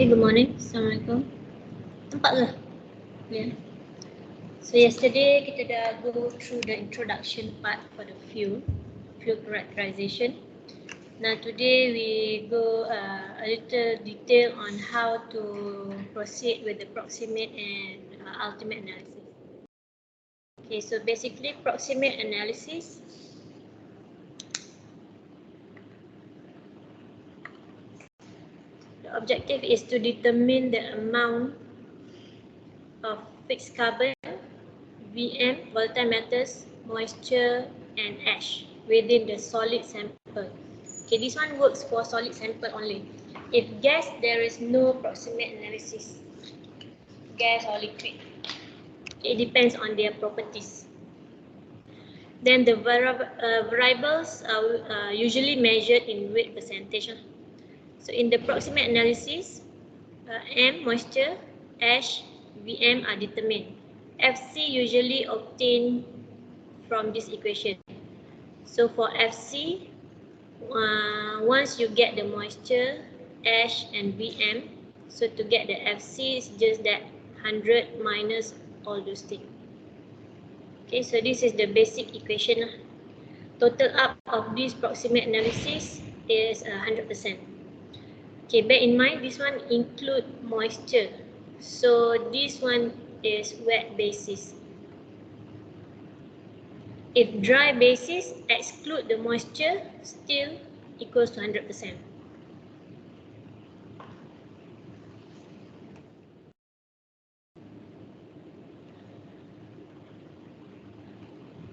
Okay, good morning. Assalamualaikum. Nampak ke? Yeah. So yesterday kita dah go through the introduction part for the fuel characterization. Now today we go a little detail on how to proceed with the proximate and ultimate analysis. Okay, so basically proximate analysis the objective is to determine the amount of fixed carbon, VM, volatile metals, moisture and ash within the solid sample. Okay, this one works for solid sample only. If gas, there is no proximate analysis. Gas or liquid. It depends on their properties. Then the variables are usually measured in weight percentage. So in the proximate analysis, M, moisture, ash, VM are determined. FC usually obtained from this equation. So for FC, once you get the moisture, ash and VM, so to get the FC is just that 100 minus all those things. Okay, so this is the basic equation. Total up of this proximate analysis is 100%. Okay, bear in mind this one include moisture. So this one is wet basis. If dry basis exclude the moisture, still equals to 100%.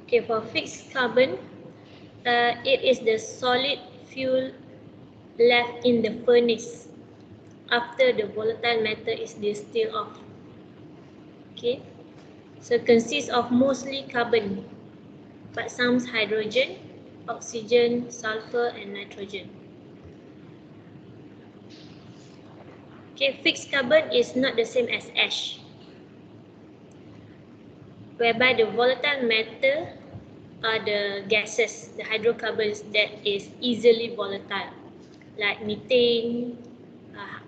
Okay, for fixed carbon, it is the solid fuel left in the furnace after the volatile matter is distilled off. Okay, so consists of mostly carbon, but some hydrogen, oxygen, sulfur and nitrogen. Okay, fixed carbon is not the same as ash, whereby the volatile matter are the gases, the hydrocarbons that is easily volatile, like methane,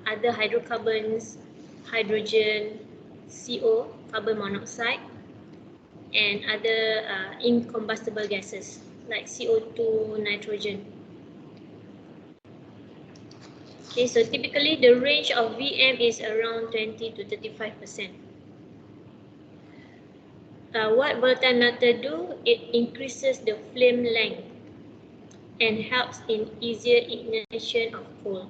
other hydrocarbons, hydrogen, CO, carbon monoxide, and other incombustible gases like CO2, nitrogen. Okay, so typically the range of VM is around 20 to 35%. What volatile matter do? It increases the flame length and helps in easier ignition of coal.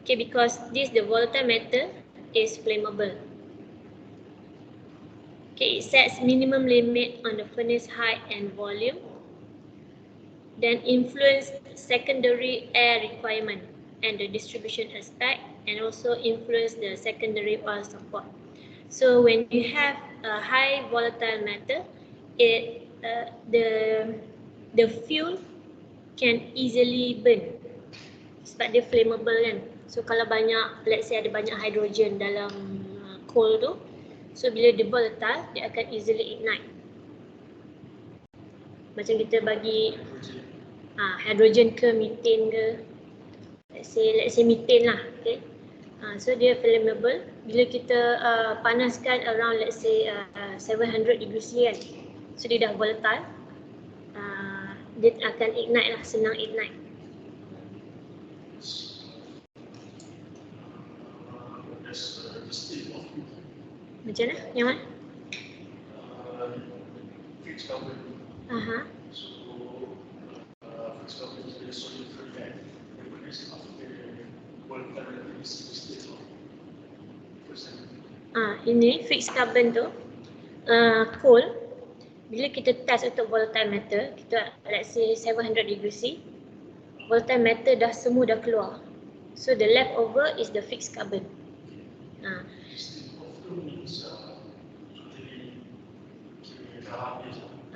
Okay, because the volatile matter is flammable. Okay, it sets minimum limit on the furnace height and volume. Then influence secondary air requirement and the distribution aspect, and also influence the secondary oil support. So when you have a high volatile matter, the fuel can easily burn sebab dia flammable kan. So kalau banyak, let's say ada banyak hydrogen dalam coal tu, so bila dia volatile, dia akan easily ignite. Macam kita bagi hydrogen ke methane ke, let's say methane lah, okay. So dia flammable. Bila kita panaskan around let's say 700 degrees C kan, so dia dah volatile, dia akan ignite lah, senang ignite. Macam mana? Yang mana? Fixed carbon. So, fixed carbon is very solid for that. The furnace after volatile is distilled off. Ini fixed carbon tu, coal, bila kita test untuk volatile matter, kita let's say 700 degrees C, volatile matter dah semua dah keluar. So the leftover is the fixed carbon.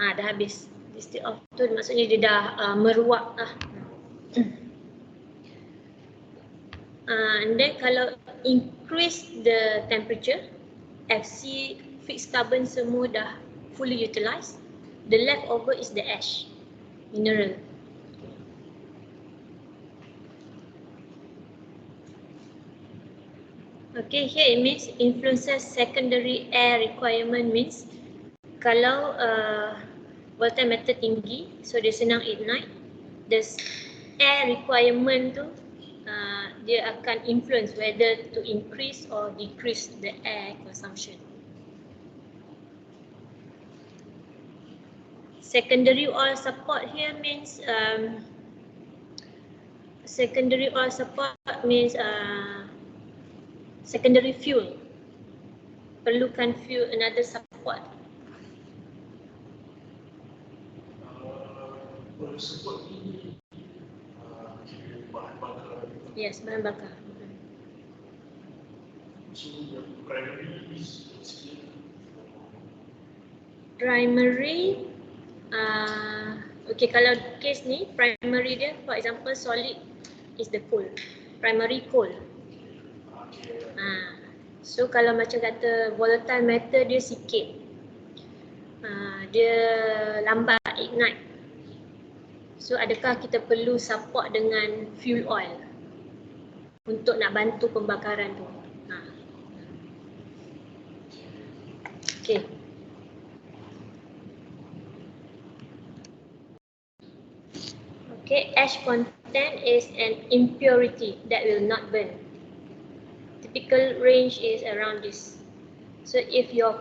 Dah habis. Distill off tu maksudnya dia dah meruap lah. And then kalau increase the temperature, FC fixed carbon semua dah fully utilized, the leftover is the ash, mineral. Okay, here it means influences secondary air requirement means kalau voltameter tinggi, so dia senang ignite, the air requirement tu dia akan influence whether to increase or decrease the air consumption. Secondary oil support here means secondary oil support means secondary fuel, perlukan fuel, another support. Boleh sebut ini kira bahan bakar. Yes, bahan bakar. So the primary is Primary, okay, kalau case ni primary dia, for example solid is the coal, primary coal. So kalau macam kata volatile matter dia sikit, dia lambat ignite, so adakah kita perlu support dengan fuel oil untuk nak bantu pembakaran tu? Okay. Okay, ash content is an impurity that will not burn. Typical range is around this. So if your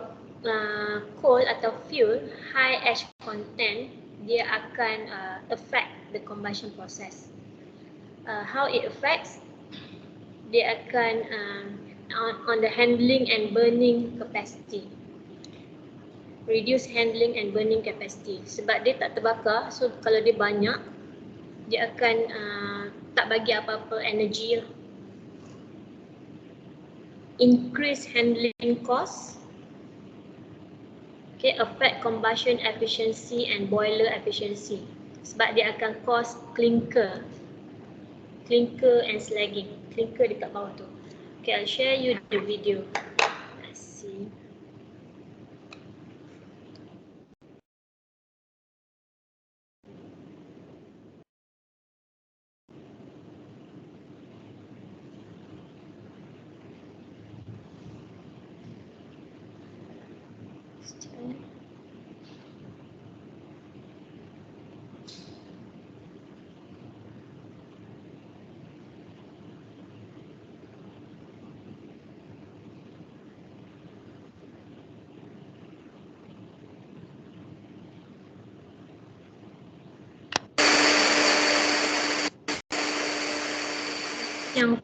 coal atau fuel high ash content, dia akan affect the combustion process. How it affects? Dia akan on the handling and burning capacity. Reduce handling and burning capacity. Sebab dia tak terbakar, so kalau dia banyak, dia akan tak bagi apa-apa energy. Increase handling cost. Okay, affect combustion efficiency and boiler efficiency. Sebab dia akan cause clinker and slagging. Clinker dekat bawah tu. Okay, I'll share you the video. Let's see. Yang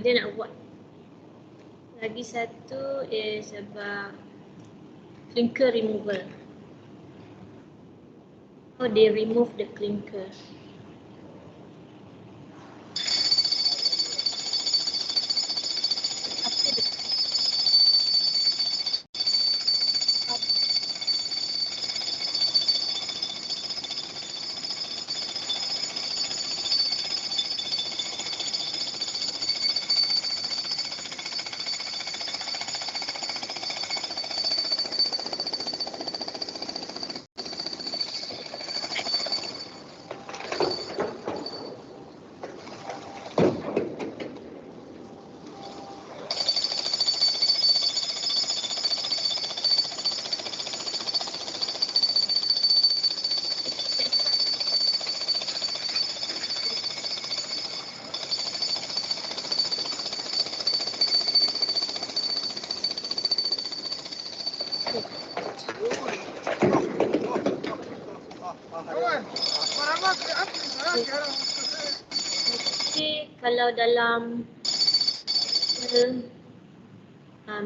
dia nak buat. Lagi satu is about clinker removal. How they remove the clinker. Okay, kalau dalam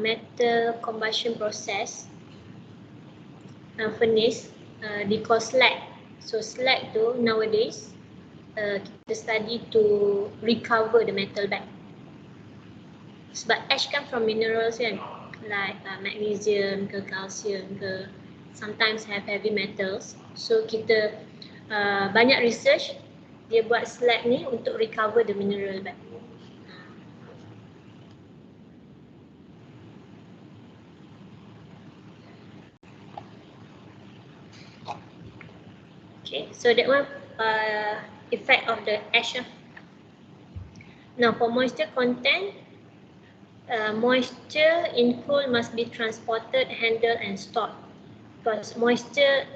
metal combustion process, furnace, they call slag. So slag tu nowadays kita study to recover the metal back. Sebab ash kan from minerals kan, like magnesium ke calcium ke, sometimes have heavy metals. So kita banyak research, dia buat slag ni untuk recover the mineral back. Okay, so that one effect of the ash. Now for moisture content, moisture in coal must be transported, handled and stored because moisture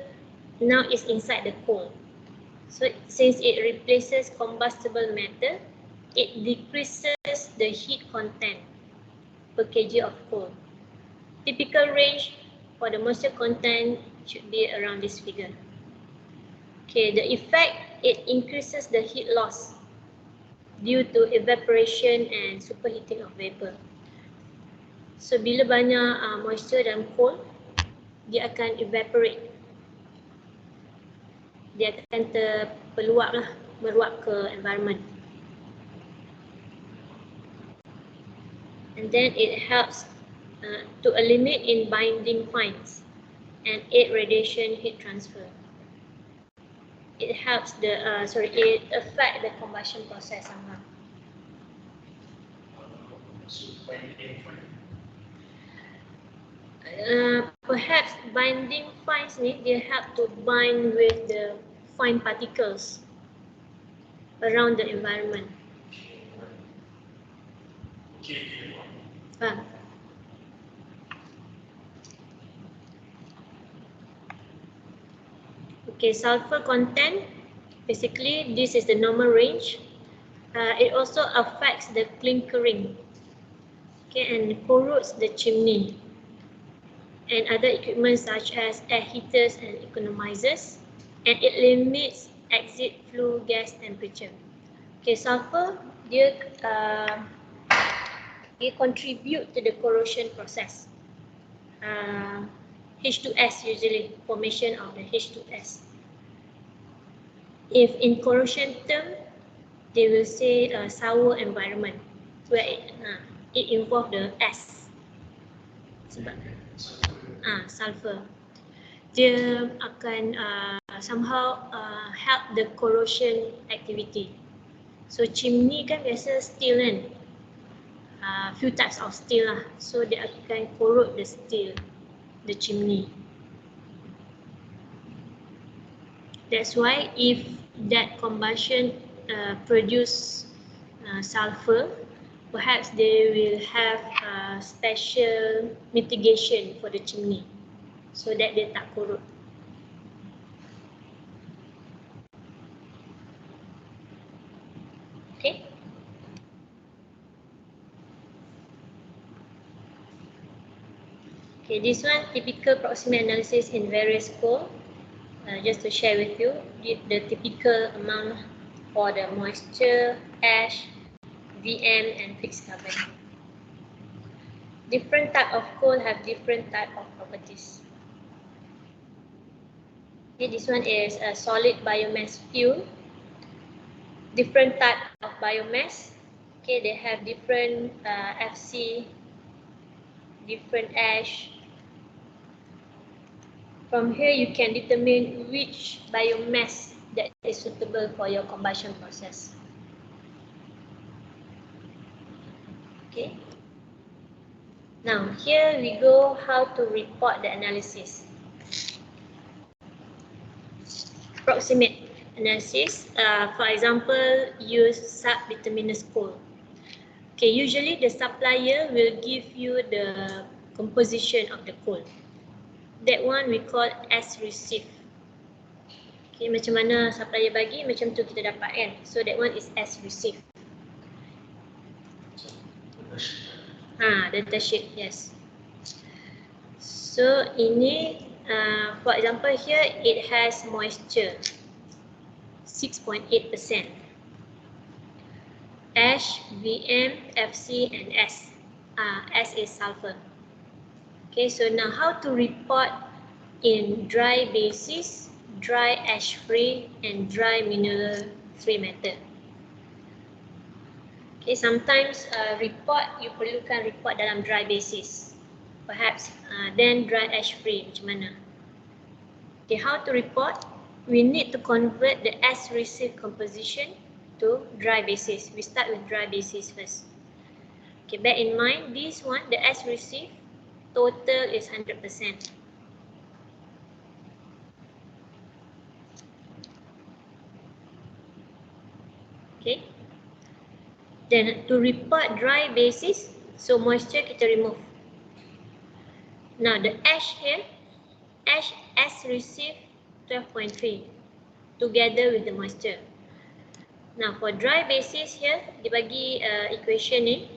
now is inside the coal. So since it replaces combustible matter, it decreases the heat content per kg of coal. Typical range for the moisture content should be around this figure. Okay, the effect, it increases the heat loss due to evaporation and superheating of vapor. So bila banyak moisture dalam coal, dia akan evaporate. Dia akan terpeluap lah, meruap ke environment. And then it helps to eliminate in binding fines and aid radiation heat transfer. It helps the it affect the combustion process somehow. Perhaps binding fines ni dia help to bind with the fine particles around the environment. Okay, sulfur content, basically this is the normal range. It also affects the clinkering, okay, and corrodes the chimney and other equipment such as air heaters and economizers, and it limits exit flue gas temperature. Okay, sulfur dia contribute to the corrosion process. H2S usually, formation of the H2S. If in corrosion term, they will say sour environment where it involve the S. Sebab sulfur. Dia akan somehow help the corrosion activity. So chimney kan biasa steel kan. Few types of steel lah. So dia akan corrode the steel, the chimney. That's why if that combustion produce sulfur, perhaps they will have special mitigation for the chimney so that they tak corrode. Okay. Okay, this one typical proximate analysis in various coal. Just to share with you the typical amount for the moisture, ash, VM and fixed carbon. Different type of coal have different type of properties. Okay, this one is a solid biomass fuel. Different type of biomass. Okay, they have different FC, different ash. From here, you can determine which biomass that is suitable for your combustion process. Okay. Now, here we go how to report the analysis. Proximate analysis, for example, use sub-bituminous coal. Okay, usually the supplier will give you the composition of the coal. That one we call as received. Okay, macam mana supplier bagi, macam tu kita dapat kan. So that one is as received. Data sheet, yes. So ini, for example here, it has moisture. 6.8%. Ash, VM, FC, and S. S is sulfur. Okay, so now how to report in dry basis, dry ash-free, and dry mineral-free method. Okay, sometimes you perlukan report dalam dry basis. Perhaps then dry ash-free, macam mana? Okay, how to report? We need to convert the S received composition to dry basis. We start with dry basis first. Okay, bear in mind this one, the S received total is 100%. Okay. Then to report dry basis, so moisture kita remove. Now the ash here, ash S received 12.3 together with the moisture. Now for dry basis here, dibagi equation ni.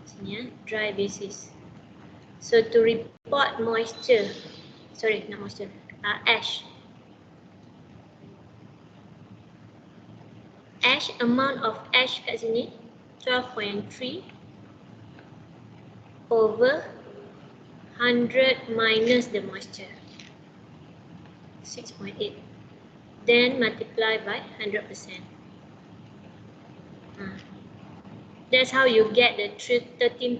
Sini dry basis. So to report moisture, sorry not moisture, ash. Ash, amount of ash kat sini 12.3 over 100 minus the moisture 6.8, then multiply by 100%. That's how you get the 13.2.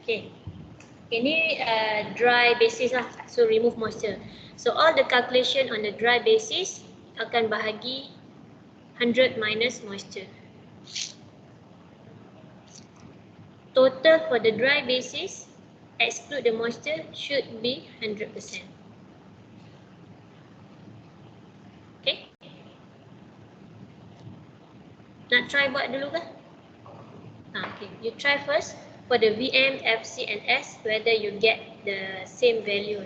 Okay. Ini dry basis lah, so remove moisture. So all the calculation on the dry basis akan bahagi 100 minus moisture. Total for the dry basis, exclude the moisture, should be 100%. Okay? Nak try buat dulu ke? Okay, you try first for the VM, FC and S whether you get the same value.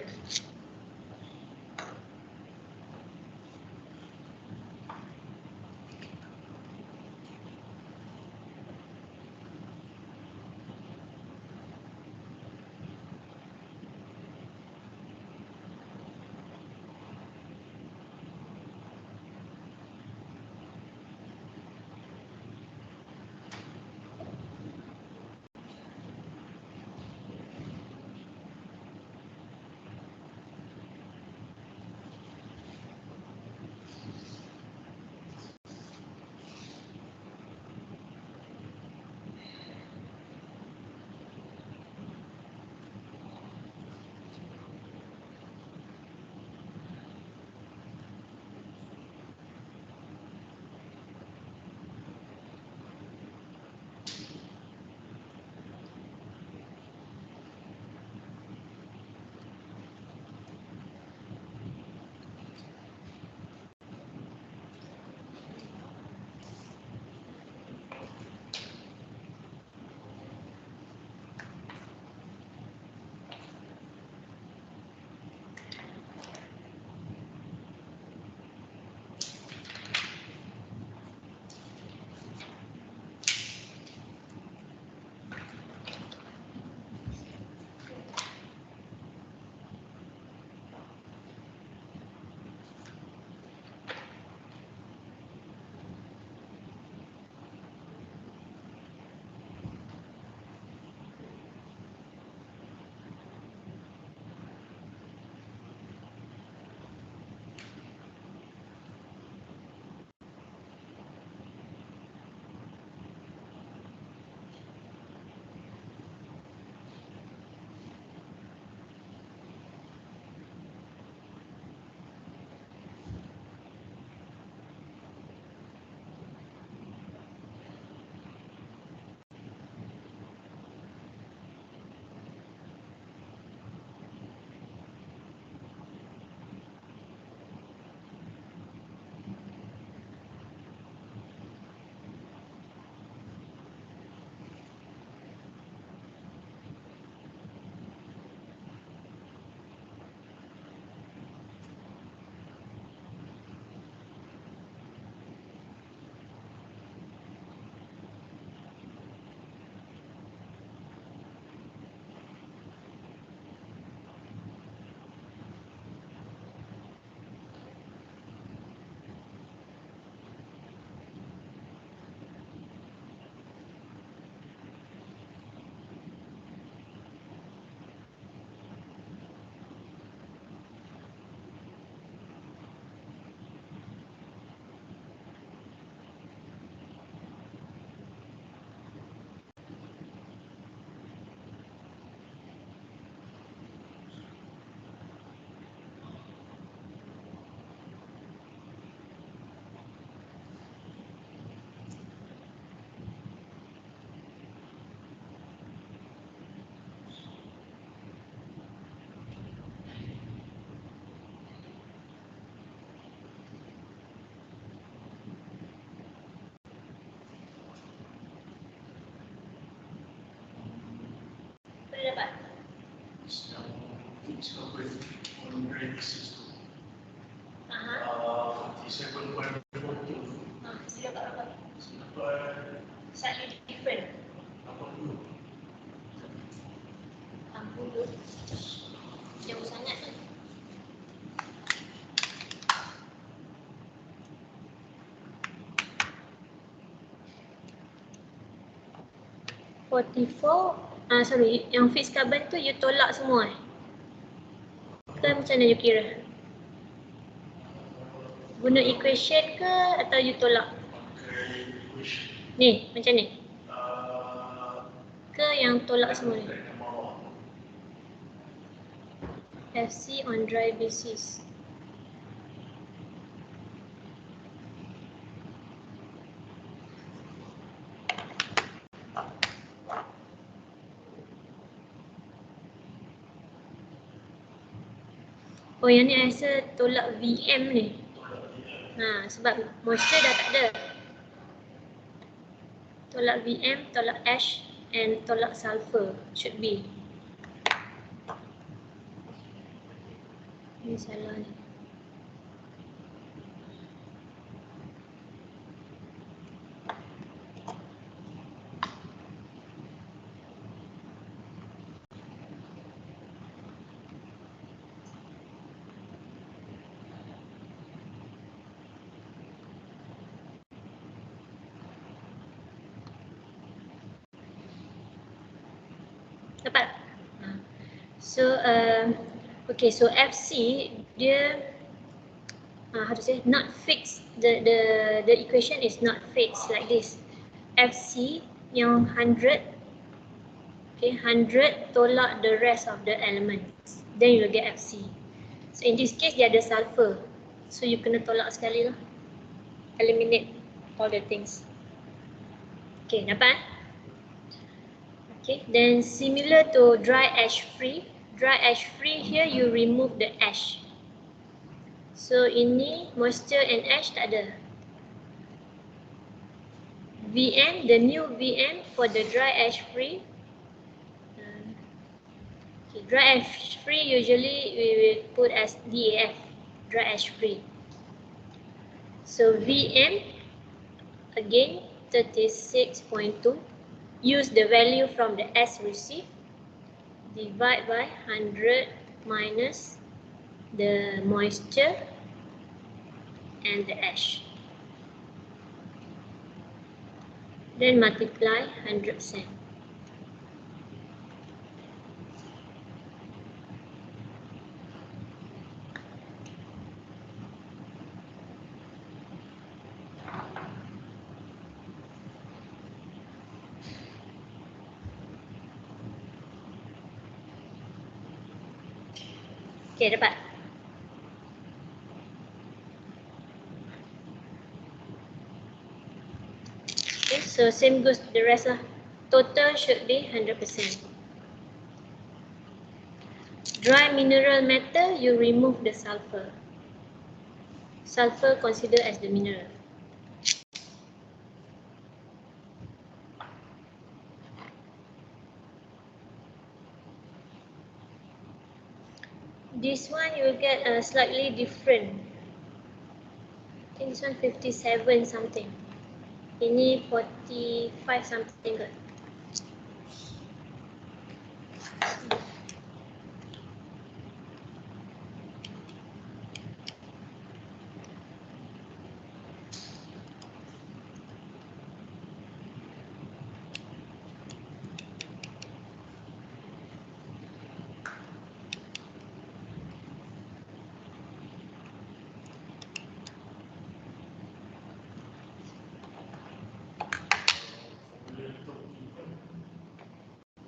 fixed carbon on dry basis tu. 47.42. Sila kat berapa? Dapat Slightly different. 80. 60. Jauh sangat kan? Sorry, yang fixed carbon tu you tolak semua ke macam mana you kira? Guna equation ke atau you tolak? Pakai equation. Ni, macam ni? Uh, Ke yang tolak semua ni? yang bawah. FC on dry basis. Oh, yang ni I rasa tolak VM ni. Sebab moisture dah tak ada. Tolak VM, tolak ash and tolak sulfur should be. Ni salah ni. Dapat? So, okay, so FC dia how to say, not fixed. The equation is not fixed like this. FC yang 100, okay, 100 tolak the rest of the elements, then you will get FC. So in this case dia ada sulfur, so you kena tolak sekali lah, eliminate all the things. Okay, dapat? Okay, then similar to dry ash free here you remove the ash. So ini moisture and ash tak ada. VM, the new VM for the dry ash free. Okay, dry ash free usually we will put as DAF, dry ash free. So VM again 36.2. Use the value from the S received, divide by 100 minus the moisture and the ash. Then multiply 100%. Okay, dapat? Okay, so same goes to the rest lah. Total should be 100%. Dry mineral matter, you remove the sulfur. Sulfur considered as the mineral. This one you will get a slightly different. I think this one 57 something. Ini 45 something kot.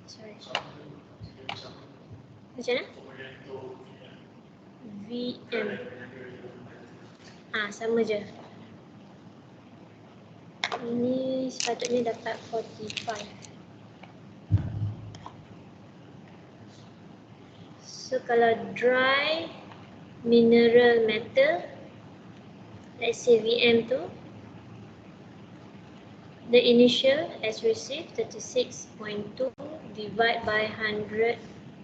Sorry. Macam mana? VM. Sama je. Ini sepatutnya dapat 45. So kalau dry mineral matter, let's say VM tu, the initial as received 36.2 divide by 100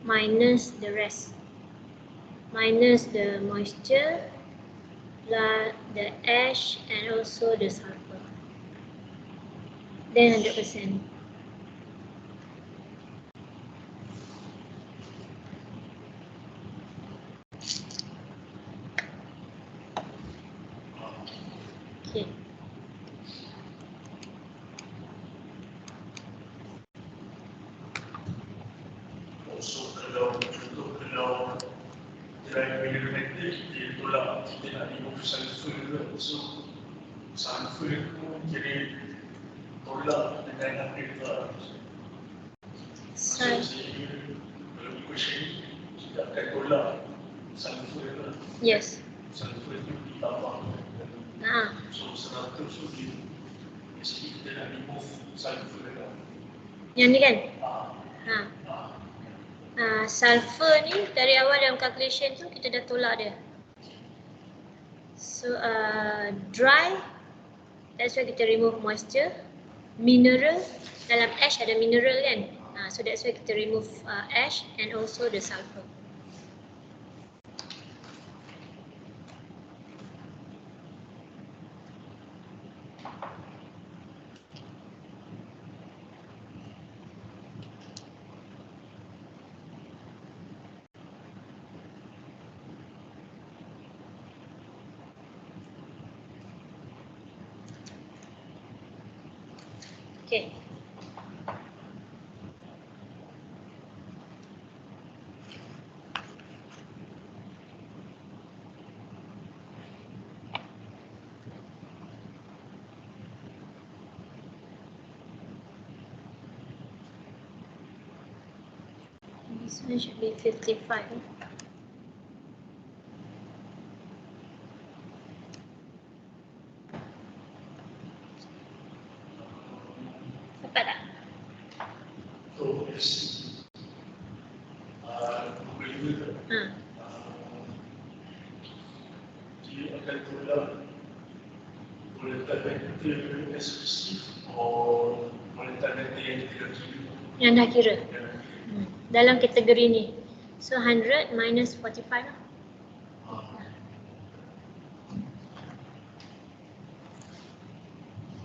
minus the rest. minus the moisture plus the ash and also the sulfur. Then 100%. Okay. Also kalau dry radioactive dia tolak kita nak remove sulfur juga. So sulfur tu kira tolak dengan apa juga. Maksud saya kalau equation ni kita akan tolak sulfur juga. Yes. Sulfur tu ditambah. So 100 tu dia mesti kita nak remove sulfur juga. Yang ni kan? Sulfur ni dari awal dalam calculation tu kita dah tolak dia. So dry, that's why kita remove moisture. Mineral, dalam ash ada mineral kan? So that's why kita remove ash and also the sulfur. Okay. This one should be 55. Dapat tak? So yes. Dia akan tolak molekul metal eksklusif atau molekul metal yang kita kira. Yang dah kira. Dalam kategori ni. So 100 minus 45 lah.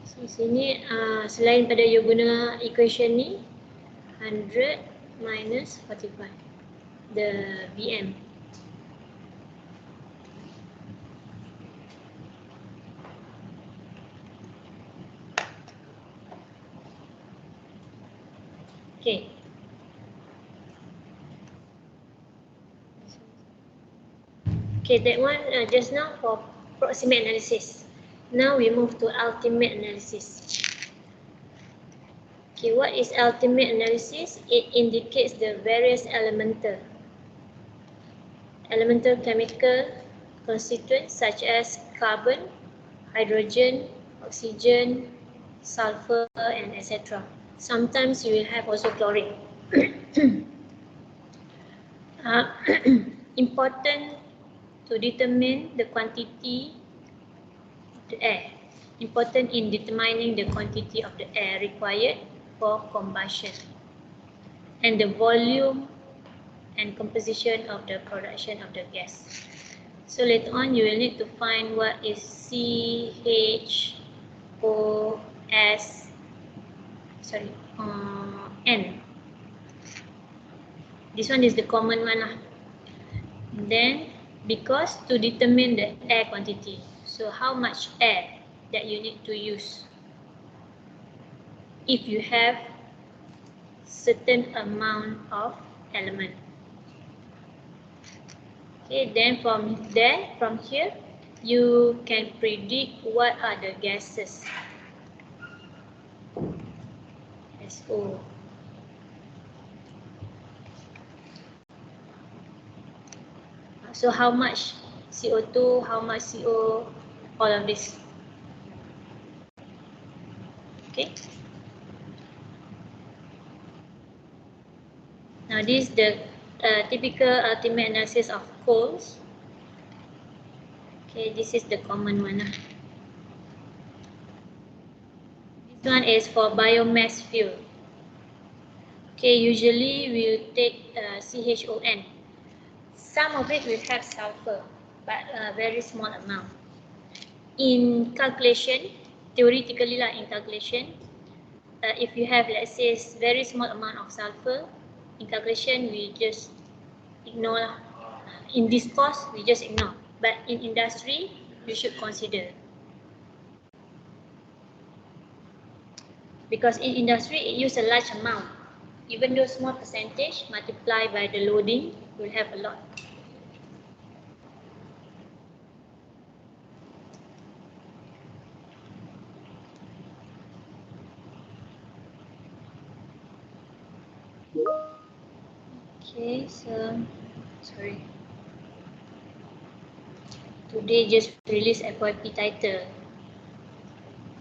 So sini selain pada you guna equation ni 100 minus 45 the BM. Okay. Okay, that one just now for proximate analysis. Now we move to ultimate analysis. Okay, what is ultimate analysis? It indicates the various elemental chemical constituents such as carbon, hydrogen, oxygen, sulfur, and etc. Sometimes you will have also chlorine. Important to determine the quantity of the air. Important in determining the quantity of the air required for combustion and the volume and composition of the production of the gas. So later on you will need to find what is N. This one is the common one lah. Then because to determine the air quantity, so how much air that you need to use if you have certain amount of element. Okay, then from here you can predict what are the gases. SO. So how much CO2, how much CO, all of this. Okay. Now this is the typical ultimate analysis of coals. Okay, this is the common one. This one is for biomass fuel. Okay, usually we'll take CHON. some of it will have sulfur, but a very small amount. In calculation, theoretically lah, in calculation, if you have, let's say, very small amount of sulfur, in calculation we just ignore lah. In this course, we just ignore. But in industry, you should consider. Because in industry, it uses a large amount. Even though small percentage multiplied by the loading will have a lot. Okay, so sorry. Today just released FYP title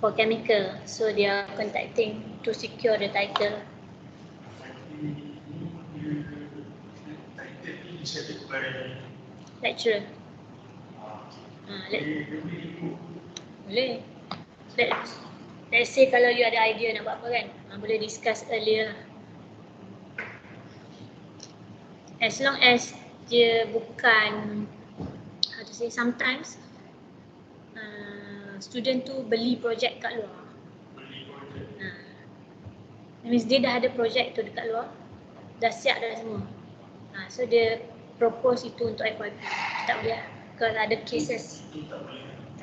for chemical, so they are contacting to secure the title. Lecturer. Boleh. Let's say kalau you ada idea nak buat apa kan, boleh discuss earlier. As long as dia bukan, how to say, sometimes student tu beli projek kat luar. That means dia dah ada projek tu dekat luar, dah siap dah semua. So dia propose itu untuk FYP. Tak boleh lah. Kalau ada cases. Tak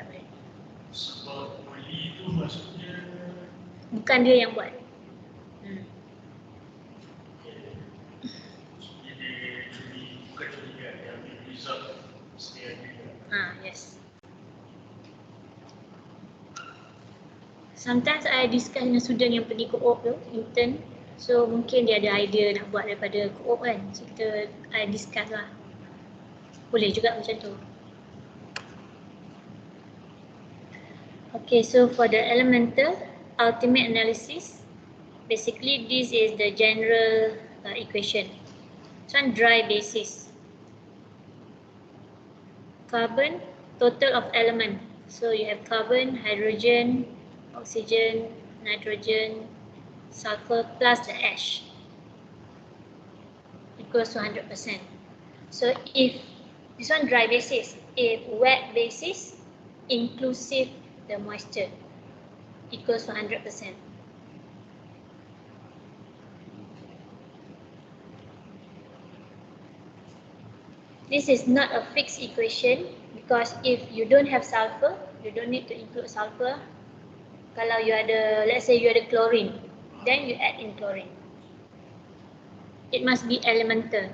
boleh. Sebab beli itu maksudnya bukan dia yang buat. Yes. Sometimes I discuss dengan student yang pergi co-op tu, intern. So mungkin dia ada idea nak buat daripada co-op kan. So I discuss lah. Boleh juga macam tu. Okay, so for the elemental ultimate analysis, basically this is the general equation. This one dry basis. Carbon, total of element. So you have carbon, hydrogen, oxygen, nitrogen, sulfur plus the ash equals to 100%. So if this one dry basis, if wet basis inclusive the moisture equals to 100%. This is not a fixed equation because if you don't have sulfur, you don't need to include sulfur. Kalau you ada, let's say you ada chlorine, then you add in chlorine. It must be elemental.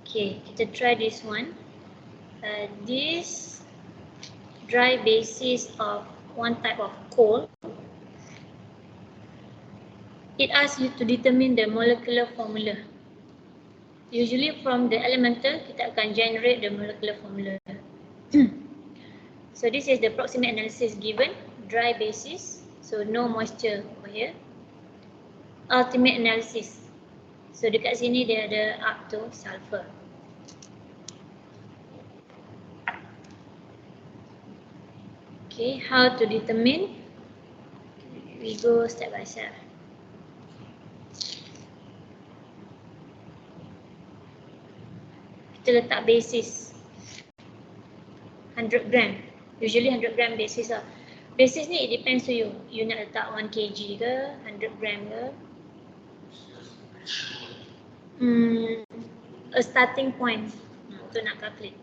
Okay, kita try this one. This dry basis of one type of coal, it asks you to determine the molecular formula. Usually from the elemental, kita akan generate the molecular formula. So this is the proximate analysis given, dry basis, so no moisture over here. Ultimate analysis, so dekat sini dia ada up to sulfur. Okay, how to determine? We go step by step. Kita letak basis 100 gram. Usually 100 gram basis lah. Basis ni it depends to you. You nak letak 1 kg ke, 100 gram ke. A starting point untuk nak calculate.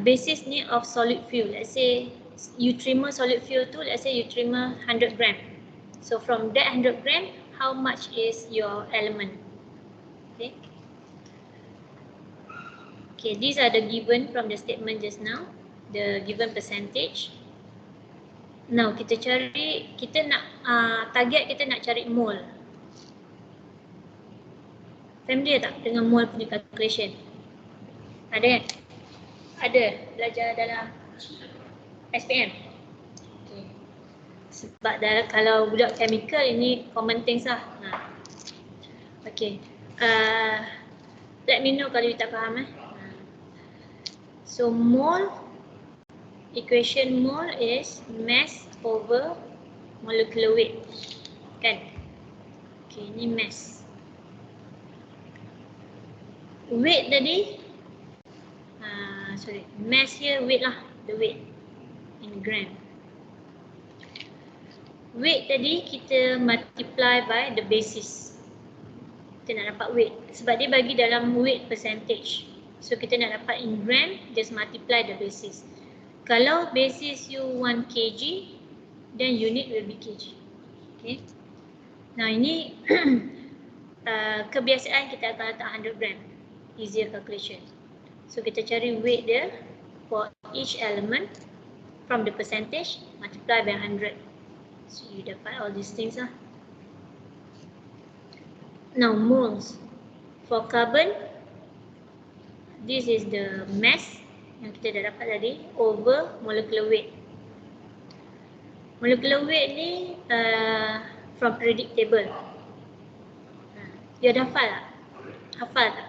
Basis ni of solid fuel. Let's say you terima solid fuel tu, let's say you terima 100 gram. So from that 100 gram, how much is your element? Okay. Okay, these are the given from the statement just now, the given percentage. Now kita cari, kita nak target kita nak cari mole. Familiar tak dengan mole punya calculation? Ada kan? Ada, belajar dalam SPM. Okay. Sebab kalau budak chemical ini common things lah. Okay. Let me know kalau you tak faham . So mole, equation mole is mass over molecular weight, kan? Okay, ni mass. Weight tadi, mass here weight lah, the weight in gram. Weight tadi kita multiply by the basis. Kita nak dapat weight sebab dia bagi dalam weight percentage. So kita nak dapat in gram, just multiply the basis. Kalau basis you 1 kg, then unit will be kg. Okay. Nah ini kebiasaan kita akan letak 100 gram. Easier calculation. So kita cari weight dia for each element from the percentage multiply by 100. So you dapat all these things lah. Now moles. For carbon, this is the mass yang kita dah dapat tadi over molecular weight. Molecular weight ni from periodic table. Dia dah hafal tak? Hafal tak?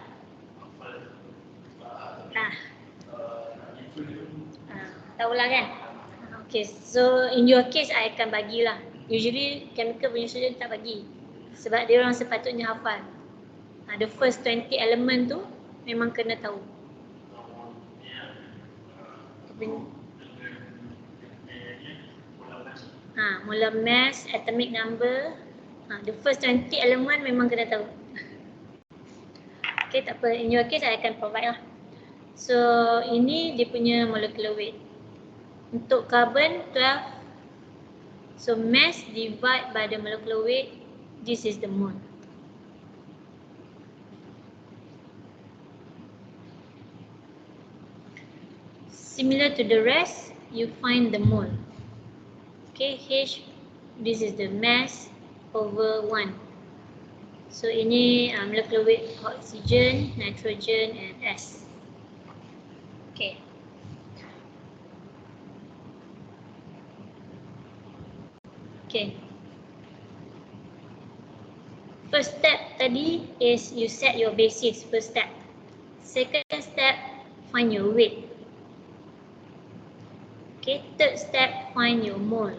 Tahulah kan? Okay, so in your case I akan bagilah. Usually chemical punya student tak bagi sebab dia orang sepatutnya hafal. The first 20 element tu memang kena tahu. Molar mass, atomic number, the first 20 element memang kena tahu. Okay, tak apa. In your case I akan provide lah. So ini dia punya molecular weight. Untuk carbon 12. So mass divide by the molecular weight, this is the mole. Similar to the rest, you find the mole. Okay, H, this is the mass over 1. So ini molecular weight oxygen, nitrogen and S. Okay. Okay. First step tadi is you set your basis, first step. Second step, find your weight. Okay, third step, find your mole.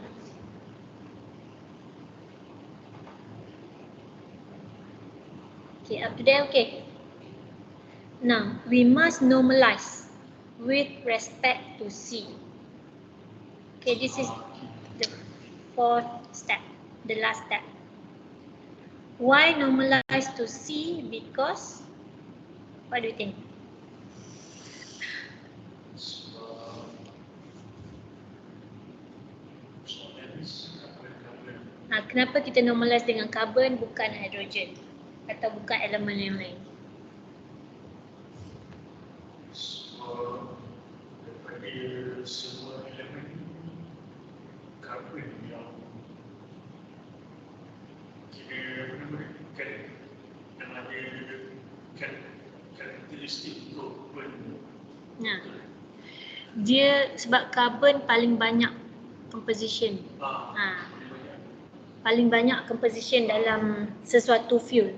Okay, up to there, okay. Now, we must normalize with respect to C. Okay, this is the fourth step, the last step. Why normalize to C? Because, what do you think? Kenapa kita normalize dengan carbon bukan hidrogen atau bukan elemen yang lain? Daripada semua elemen carbon yang kita yang ada karakteristik untuk dia sebab carbon paling banyak composition. Paling banyak composition dalam sesuatu fuel.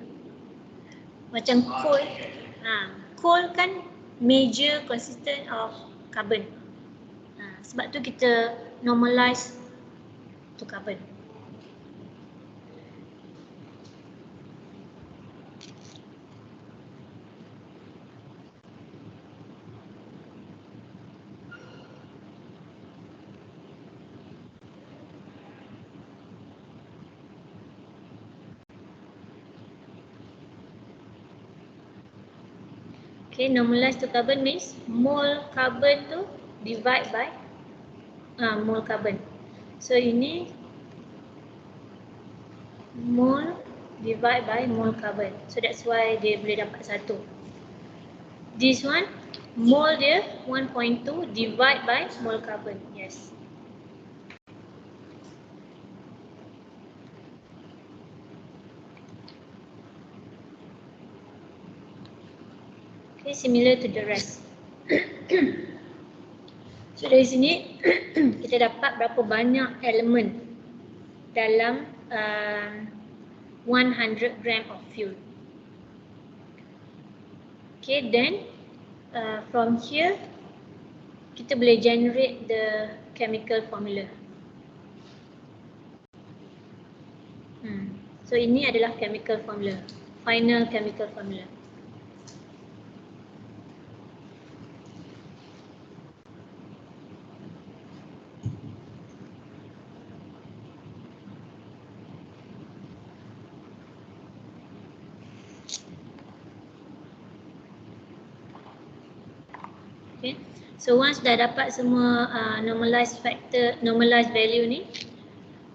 Macam coal. Coal kan major consistent of carbon. Sebab tu kita normalize to carbon. Okay, normalize to carbon means mole carbon tu divide by mole carbon. So ini mole divide by mole carbon. So that's why dia boleh dapat 1. This one mole dia 1.2 divide by mole carbon. Yes. Okay, similar to the rest. So dari sini kita dapat berapa banyak elemen dalam 100 gram of fuel. Okay, then from here kita boleh generate the chemical formula. So ini adalah chemical formula, final chemical formula. Okay. So once dah dapat semua normalized factor, normalized value ni,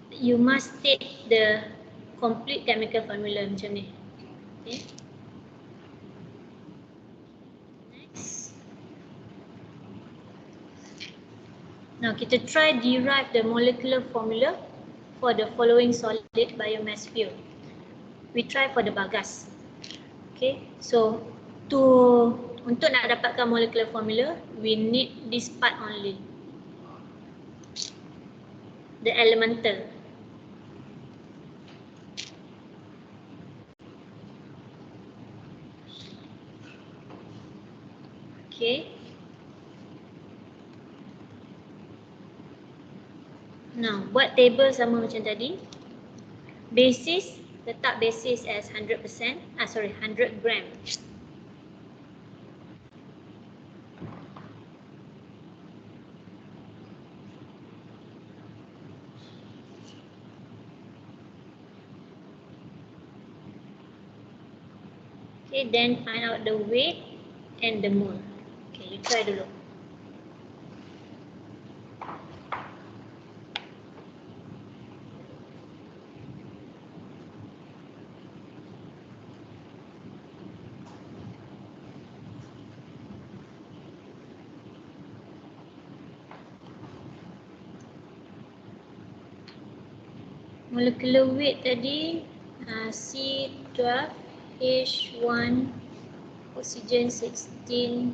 you must state the complete chemical formula macam ni. Okay. Next. Now kita try derive the molecular formula for the following solid biomass fuel. We try for the bagas. Okay. So untuk nak dapatkan molecular formula, we need this part only. The elemental. Okay. Now, buat table sama macam tadi. Basis, letak basis as 100%, 100 gram. Okay, then find out the weight and the mole. Okay, you try dulu. Molecular weight tadi C12H1, oxygen 16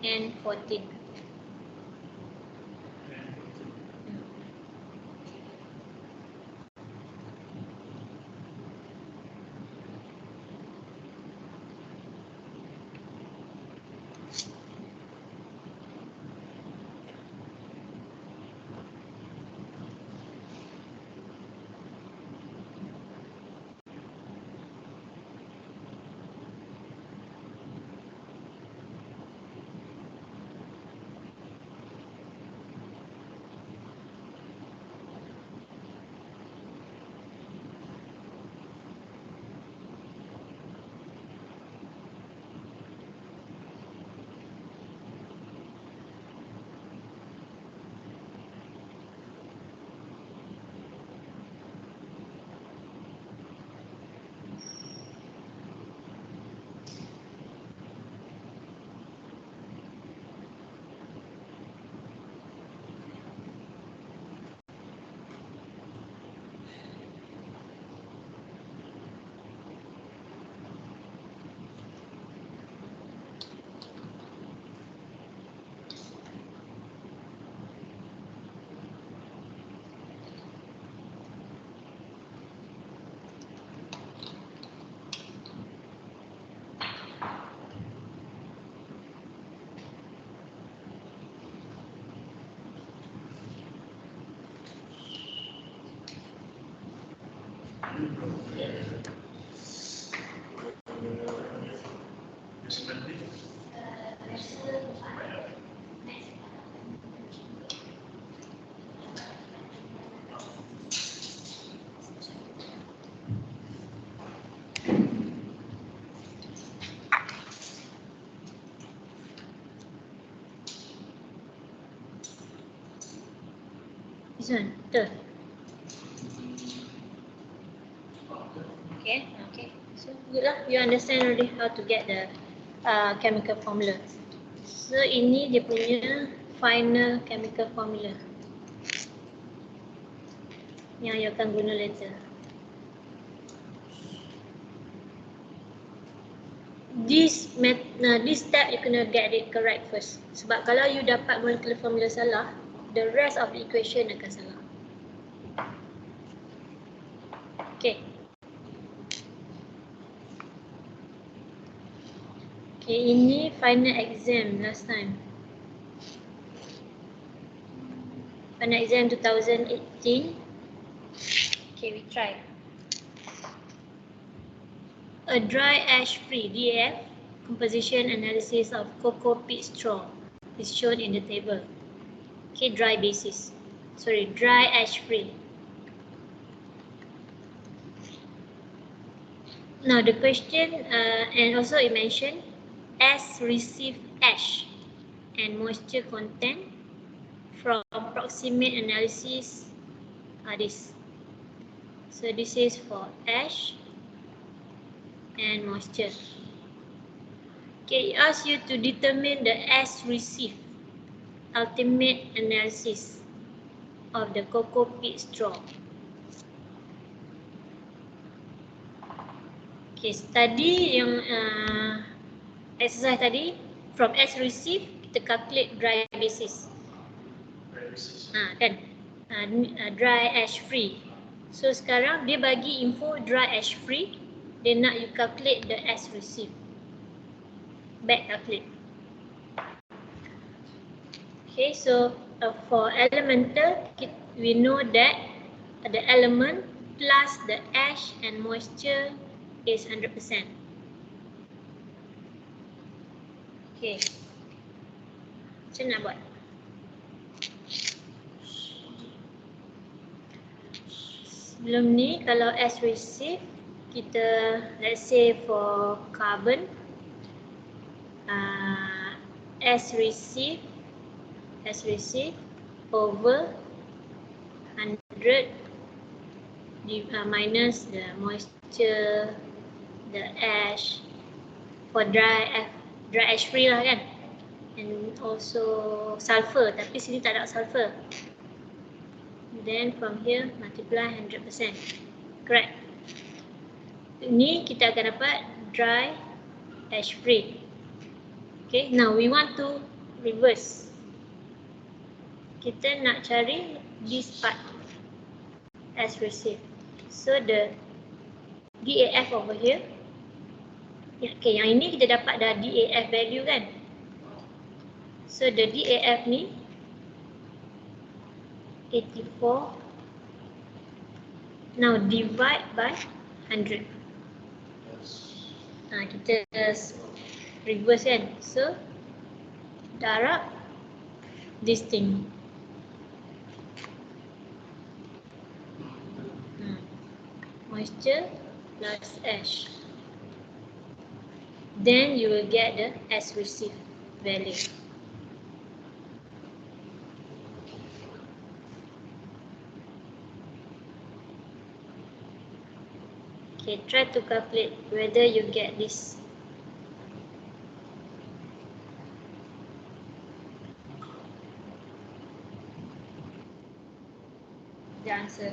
and 14. This one, betul. Okay, okay. So good lah. You understand already how to get the chemical formula. So ini dia punya final chemical formula yang you akan guna later. This step you kena get it correct first. Sebab kalau you dapat molecular formula salah, the rest of the equation akan salah. Okay. Okay, ini final exam last time. Final exam 2018. Okay, we try. a dry ash-free DAF composition analysis of cocoa peat straw is shown in the table. Okay, dry ash-free. Now the question, and also it mentioned as received ash and moisture content from proximate analysis are this. So this is for ash and moisture. Okay, it asks you to determine the as received ultimate analysis of the cocoa peat straw. Okay, study yang exercise tadi, from as received kita calculate dry basis. Kan? Dry ash free. So sekarang dia bagi info dry ash free, dia nak you calculate the as received. Back calculate. Okay, so for elemental, we know that the element plus the ash and moisture is 100%. Okay. Macam nak buat? Sebelum ni, kalau as received, kita let's say for carbon, as received over 100 minus the moisture, the ash, for dry ash free lah kan, and also sulfur, tapi sini tak ada sulfur. Then from here multiply 100%. Correct. Ini kita akan dapat dry ash free. Okay, now we want to reverse. Kita nak cari this part as received. So the DAF over here. Okay, yang ini kita dapat dah DAF value kan. So the DAF ni 84. Now divide by 100. Kita reverse kan. So darab this thing. Moisture plus ash. Then you will get the as received value. Okay, try to calculate whether you get this. The answer.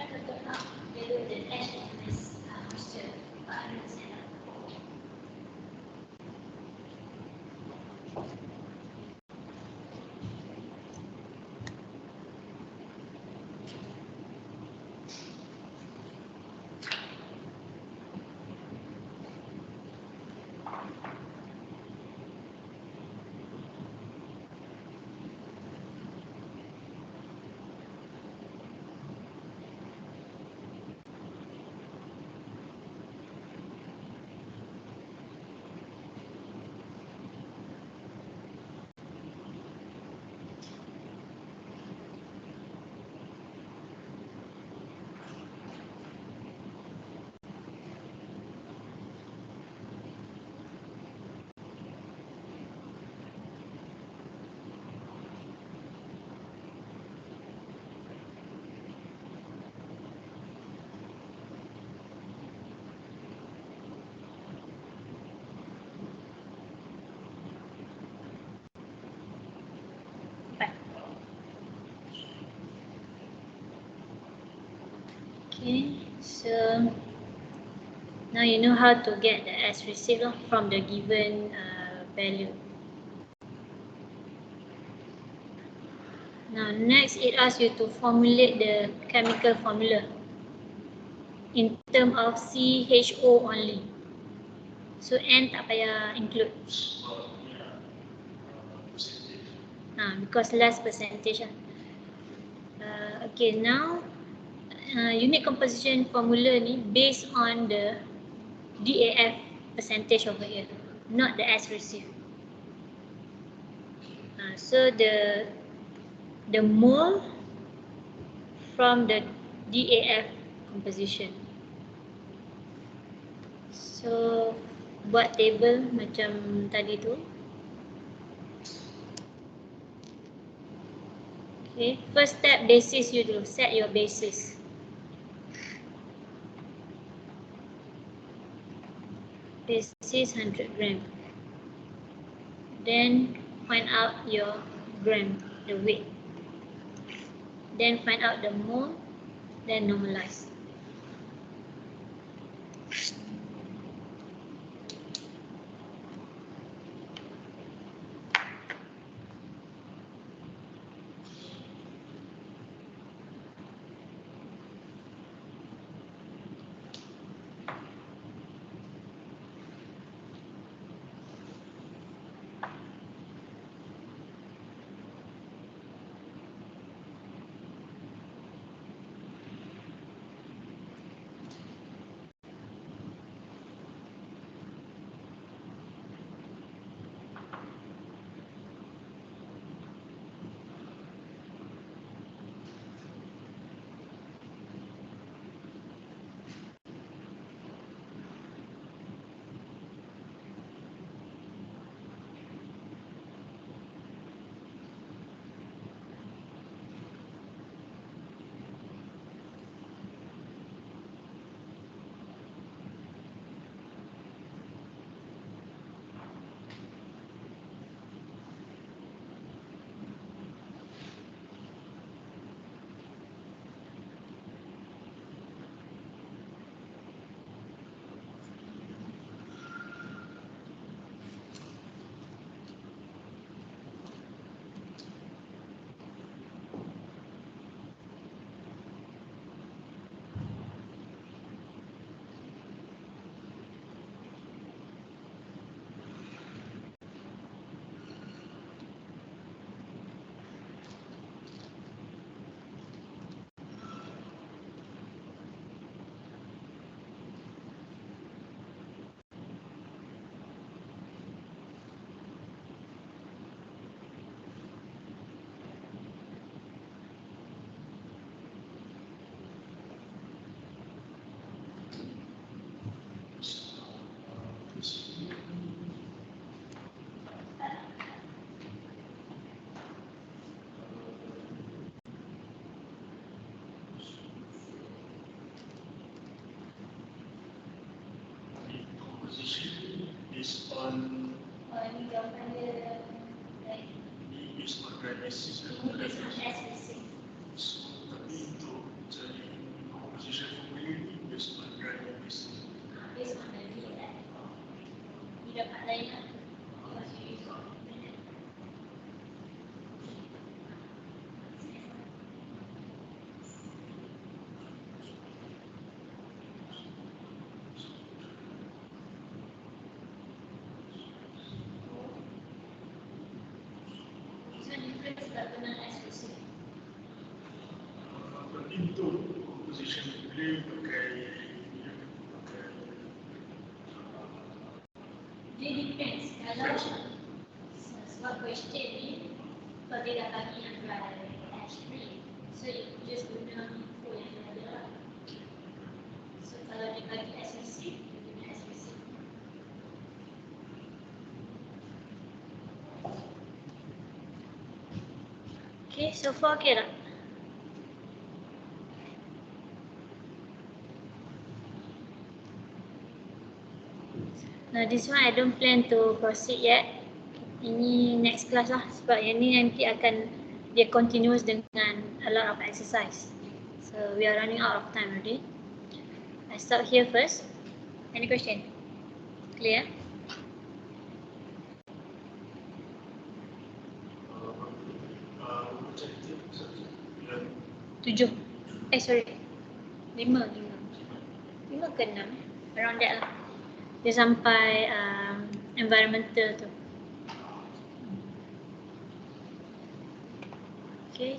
try to turn up value the ash and moisture, but I understand that. Okay, so now you know how to get the S receipt from the given value. Now next it asks you to formulate the chemical formula in terms of CHO only. So N tak payah include. Because less percentage. Okay, now unit composition formula ni based on the DAF percentage over here, not the S received. So the mole from the DAF composition. So buat table macam tadi tu. Okay, first step basis you do, set your basis. Basis 100 gram. Then find out your gram, the weight. Then find out the mole, then normalize. Based on based on basis. So tapi untuk cari Itu composition boleh pakai Dia depends. Kalau sebab question ni kalau dia dah bagi yang H3, so you just guna info yang dia ada lah. So kalau dia bagi SPC, dia guna SPC. Okay, so far okay tak? Now this one I don't plan to proceed yet. Ini next class lah sebab yang ni nanti akan dia continuous dengan a lot of exercise. So we are running out of time already. I stop here first. Any question? Clear? Tujuh. Sorry. Lima ke enam. Around that lah. Dia sampai environmental tu. Okay.